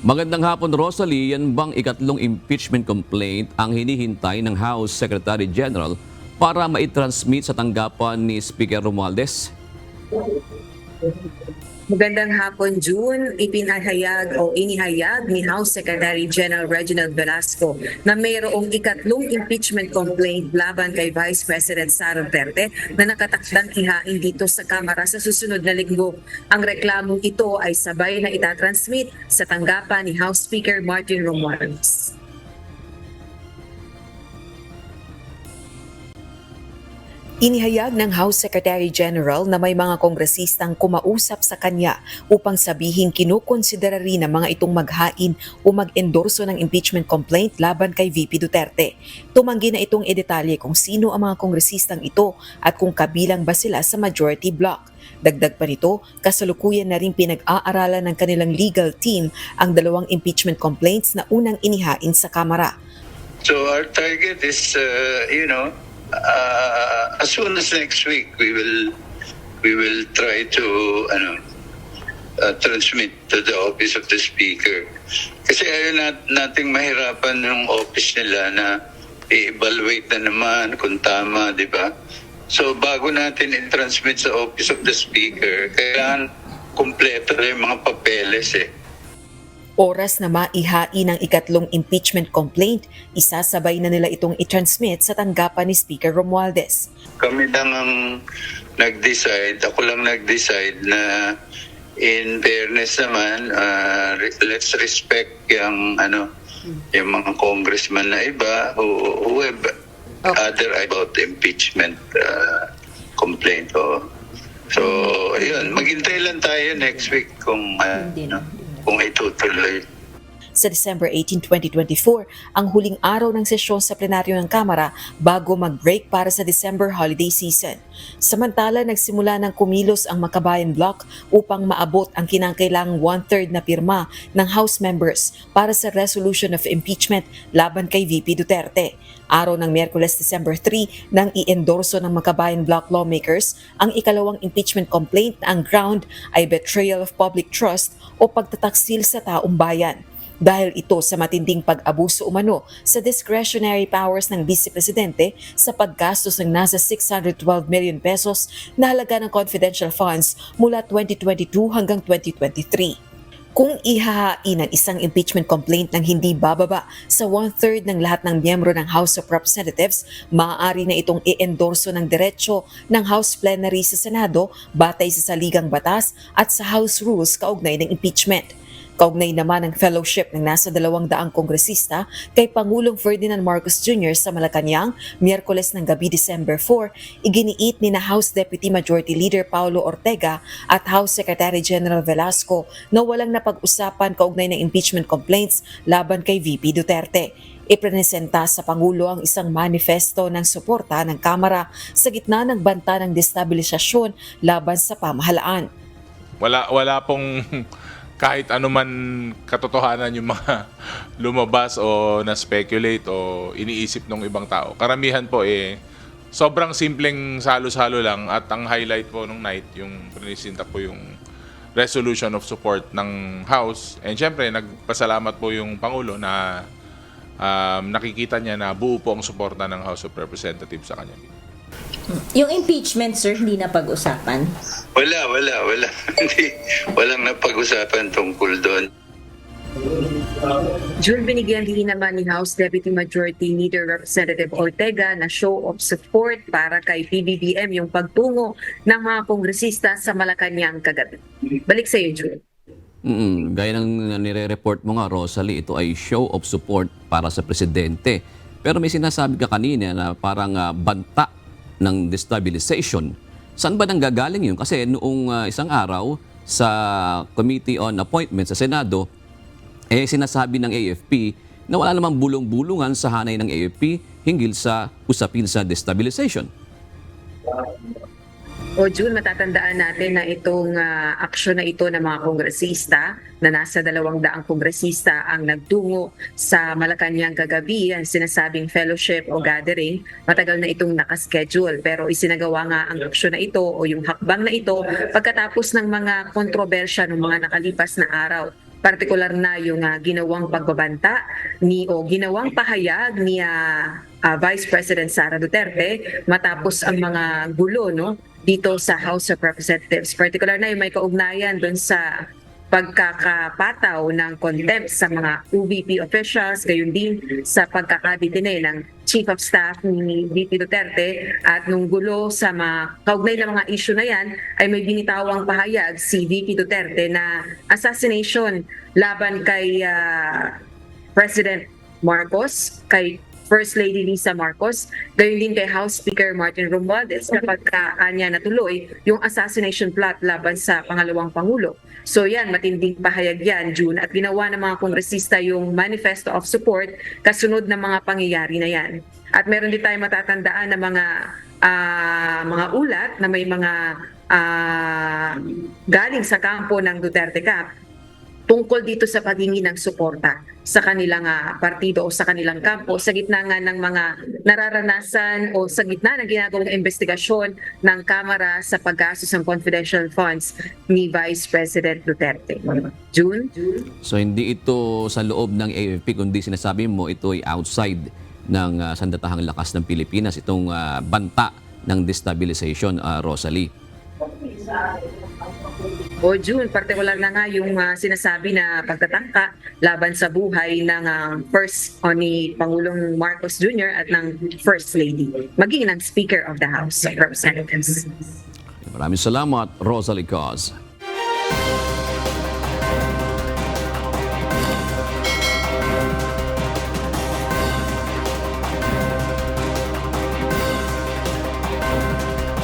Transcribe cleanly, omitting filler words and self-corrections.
Magandang hapon, Rosalie. Yan bang ikatlong impeachment complaint ang hinihintay ng House Secretary General para maitransmit sa tanggapan ni Speaker Romualdez? Magandang hapon, June. Inihayag ni House Secretary General Reginald Velasco na mayroong ikatlong impeachment complaint laban kay Vice President Sara Duterte na nakatakdang ihain dito sa Kamara sa susunod na linggo. Ang reklamong ito ay sabay na itatransmit sa tanggapan ni House Speaker Martin Romualdez. Inihayag ng House Secretary General na may mga kongresistang kumausap sa kanya upang sabihin kinukonsidera rin ng mga itong maghain o mag-endorso ng impeachment complaint laban kay VP Duterte. Tumanggi na itong idetalye kung sino ang mga kongresistang ito at kung kabilang ba sila sa majority bloc. Dagdag pa nito, kasalukuyan na rin pinag-aaralan ng kanilang legal team ang dalawang impeachment complaints na unang inihain sa Kamara. So our target is, as soon as next week, we will try to transmit to the office of the speaker. Kasi ayaw nating mahirapan yung office nila na i-evaluate na naman kung tama, di ba? So bago natin i-transmit sa office of the speaker, kailangan kumpleto na yung mga papeles Oras na maihain ang ikatlong impeachment complaint, isasabay na nila itong i-transmit sa tanggapan ni Speaker Romualdez. Kami lang ang nag-decide, ako lang nag-decide na in fairness naman, let's respect yung mga congressman na iba who have other about impeachment complaint. So, ayun, maghintay lang tayo next week kung itutuloy. Sa December 18, 2024, ang huling araw ng sesyon sa plenaryo ng Kamara bago mag-break para sa December holiday season. Samantala, nagsimula ng kumilos ang Makabayan Bloc upang maabot ang kinakailangang 1/3 na pirma ng House members para sa resolution of impeachment laban kay VP Duterte. Araw ng Miyerkules, December 3, nang i-endorso ng Makabayan Bloc lawmakers ang ikalawang impeachment complaint na ang ground ay betrayal of public trust o pagtataksil sa taong bayan. Dahil ito sa matinding pag-abuso umano sa discretionary powers ng Vice Presidente sa paggastos ng nasa 612 million pesos na halaga ng confidential funds mula 2022 hanggang 2023. Kung ihahain ang isang impeachment complaint ng hindi bababa sa 1/3 ng lahat ng miyembro ng House of Representatives, maaari na itong i-endorso ng diretsyo ng House Plenary sa Senado batay sa saligang batas at sa House Rules kaugnay ng impeachment. Kaugnay naman ang fellowship ng nasa 200 kongresista kay Pangulong Ferdinand Marcos Jr. sa Malacanang, Miyerkules ng gabi December 4, iginiit ni na House Deputy Majority Leader Paulo Ortega at House Secretary General Velasco na walang napag-usapan kaugnay ng impeachment complaints laban kay VP Duterte. Ipresenta sa Pangulo ang isang manifesto ng suporta ng Kamara sa gitna ng banta ng destabilisasyon laban sa pamahalaan. Wala pong kahit anuman katotohanan yung mga lumabas o na-speculate o iniisip ng ibang tao. Karamihan po sobrang simpleng salo-salo lang at ang highlight po nung night, yung prinisinta po yung resolution of support ng House. And syempre, nagpasalamat po yung Pangulo na nakikita niya na buo po ang suporta ng House of Representatives sa kanya. Yung impeachment, sir, hindi na pag-usapan? Wala. Walang napag-usapan tungkol doon. June, binigyan din naman ni House Deputy Majority Leader Representative Ortega na show of support para kay PBBM yung pagtungo ng mga kongresista sa Malacanang kagabi. Balik sa iyo, June. Gaya ng nire-report mo nga, Rosalie, ito ay show of support para sa presidente. Pero may sinasabi ka kanina na parang banta ng destabilization. Saan ba nanggagaling yun? Kasi noong isang araw sa Committee on Appointments sa Senado, sinasabi ng AFP na wala namang bulong-bulungan sa hanay ng AFP hinggil sa usapin sa destabilization. O June, matatandaan natin na itong aksyon na ito ng mga kongresista na nasa 200 kongresista ang nagtungo sa Malacanang kagabi, ang sinasabing fellowship o gathering, matagal na itong nakaschedule. Pero isinagawa nga ang aksyon na ito o yung hakbang na ito pagkatapos ng mga kontrobersya ng mga nakalipas na araw partikular na yung ginawang pagbabanta o ginawang pahayag ni Vice President Sara Duterte matapos ang mga gulo dito sa House of Representatives. Partikular na yung may kaugnayan doon sa pagkakapataw ng contempt sa mga UVP officials, gayon din sa pagkakabitine ng Chief of Staff ni VP Duterte, at nung gulo sa mga kaugnay na mga issue na yan ay may binitawang pahayag si VP Duterte na assassination laban kay President Marcos, kay First Lady Lisa Marcos, gayon din kay House Speaker Martin Romualdez kapag kanya natuloy yung assassination plot laban sa pangalawang Pangulo. So yan, matinding pahayag yan, June, at ginawa ng mga kongresista yung manifesto of support kasunod ng mga pangyayari na yan. At meron din tayong matatandaan na mga ulat na may mga galing sa kampo ng Duterte Camp tungkol dito sa paghingi ng suporta sa kanilang partido o sa kanilang kampo sa gitna nga ng mga nararanasan o sa gitna ng ginagawang investigasyon ng Kamara sa paggastos ng confidential funds ni Vice President Duterte. June? So hindi ito sa loob ng AFP kundi sinasabi mo ito ay outside ng sandatahang lakas ng Pilipinas, itong banta ng destabilization, Rosalie. O June, partikular na nga yung sinasabi na pagtatangka laban sa buhay ng ni Pangulong Marcos Jr. at ng First Lady, maging ng Speaker of the House of Representatives. Maraming salamat, Rosalie Cos.